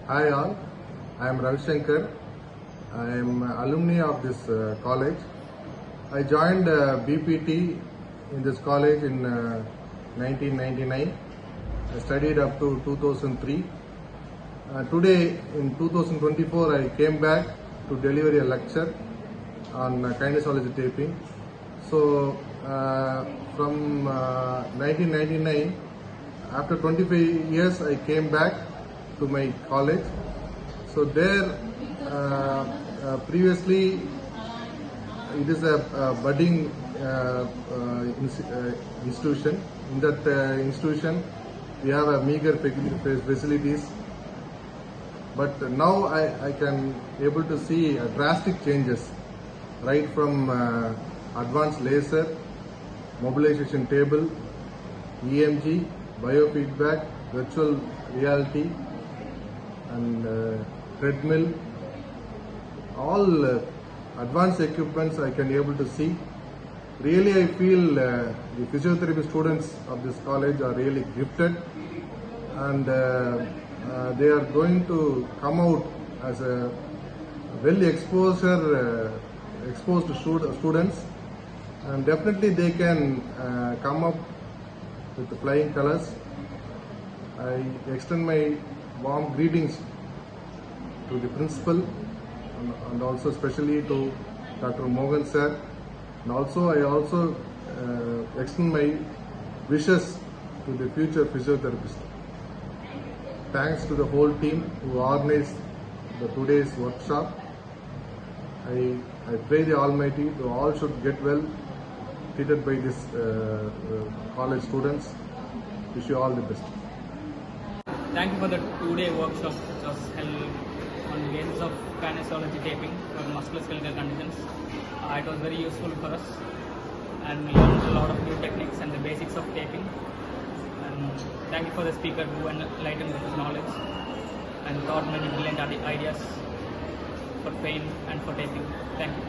Hi all, I am Ravi Shankar. I am alumni of this college. I joined BPT in this college in 1999. I studied up to 2003. Today in 2024 I came back to deliver a lecture on kinesiology taping. So from 1999, after 25 years I came back to my college. So there previously it is a budding institution. In that institution we have a meager facilities, but now I can able to see drastic changes, right from advanced laser, mobilization table, EMG, biofeedback, virtual reality, and treadmill, all advanced equipments I can able to see. Really I feel the physiotherapy students of this college are really gifted, and they are going to come out as a well exposed students, and definitely they can come up with the flying colors. I extend my warm greetings to the principal and also especially to Dr. Mohan sir, and also I also extend my wishes to the future physiotherapist. Thanks to the whole team who organized today's workshop. I pray the Almighty to all should get well treated by these college students. Wish you all the best. Thank you for the two-day workshop which was held on gains of kinesiology taping for musculoskeletal conditions. It was very useful for us, and we learned a lot of new techniques and the basics of taping. And thank you for the speaker who enlightened with his knowledge and taught many brilliant ideas for pain and for taping. Thank you.